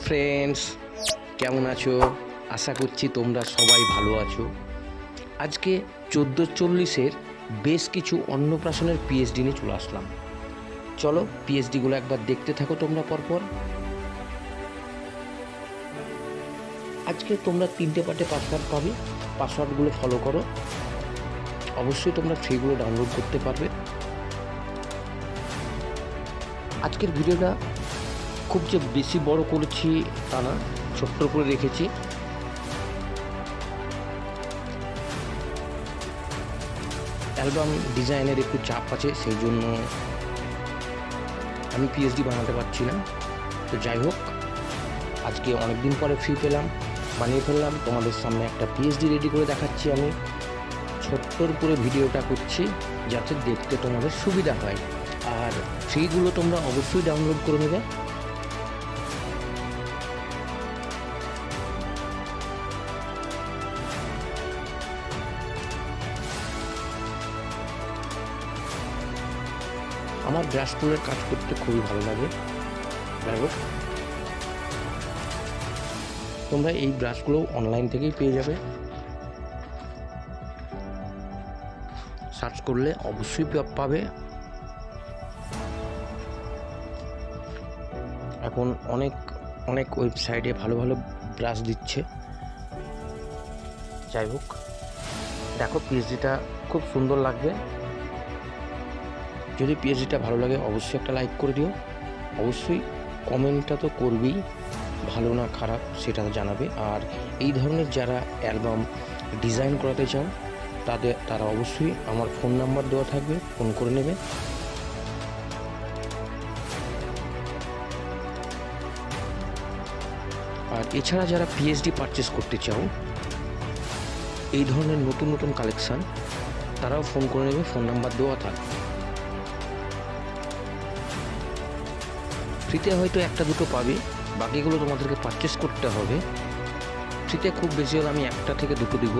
Friends, কেমন আছো? আশা করছি তোমরা সবাই ভালো আছো। আজকে 1440-এর বেশ কিছু অন্নপ্রাশনের পিএইচডি নিয়ে চলে আসলাম। চলো পিএইচডিগুলো একবার দেখতে থাকো তোমরা পরপর। আজকে তোমরা 3টে পার্টে পাসওয়ার্ড পাবে, পাসওয়ার্ডগুলো ফলো করো। অবশ্যই তোমরা ফ্রিগুলো ডাউনলোড করতে পারবে। আজকের ভিডিওটা খুব যে বেশি বড় করেছি তা না, ছোট্ট করে রেখেছি। অ্যালবাম ডিজাইনের একটু চাপ আছে, সেই জন্য আমি পিএইচডি বানাতে পারছি না। তো যাই হোক, আজকে অনেক দিন পরে ফ্রি পেলাম, বানিয়ে ফেললাম। তোমাদের সামনে একটা পিএইচডি রেডি করে দেখাচ্ছি। আমি ছোট্টর করে ভিডিওটা করছি যাতে দেখতে তোমাদের সুবিধা হয়। আর ফ্রিগুলো তোমরা অবশ্যই ডাউনলোড করে নেবে। আমার ব্রাশ টুলের কাজ করতে খুবই ভালো লাগে। যাই হোক, তোমরা এই ব্রাশগুলো অনলাইন থেকেই পেয়ে যাবে, সার্চ করলে অবশ্যই পাবে। এখন অনেক ওয়েবসাইটে ভালো ভালো ব্রাশ দিচ্ছে। যাই হোক, দেখো পিএইচডিটা খুব সুন্দর লাগবে। যদি পিএইচডিটা ভালো লাগে অবশ্যই একটা লাইক করে দিও। অবশ্যই কমেন্টটা তো করবেই, ভালো না খারাপ সেটা জানাবে। আর এই ধরনের যারা অ্যালবাম ডিজাইন করাতে চাও তারা অবশ্যই আমার ফোন নাম্বার দেওয়া থাকবে, ফোন করে নেবে। আর এছাড়া যারা পিএইচডি পারচেস করতে চাও, এই ধরনের নতুন নতুন কালেকশান, তারাও ফোন করে নেবে, ফোন নাম্বার দেওয়া থাকবে। ফ্রিতে হয়তো একটা দুটো পাবে, বাকিগুলো তোমাদেরকে পারচেস করতে হবে। ফ্রিতে খুব বেশি হলে আমি একটা থেকে দুটো দিব।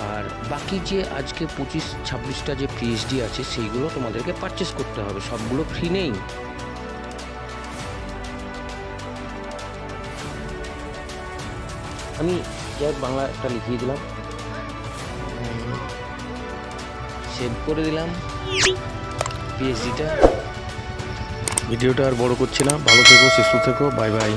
আর বাকি যে আজকে 25-26টা যে পিএইচডি আছে সেইগুলো তোমাদেরকে পারচেস করতে হবে, সবগুলো ফ্রি নেই। আমি যাই বাংলা একটা লিখিয়ে দিলাম, সেভ করে দিলাম পিএইচডিটা। ভিডিওটা আর বড় করছি না, ভালো থেকো, সুস্থ থেকো, বাই বাই।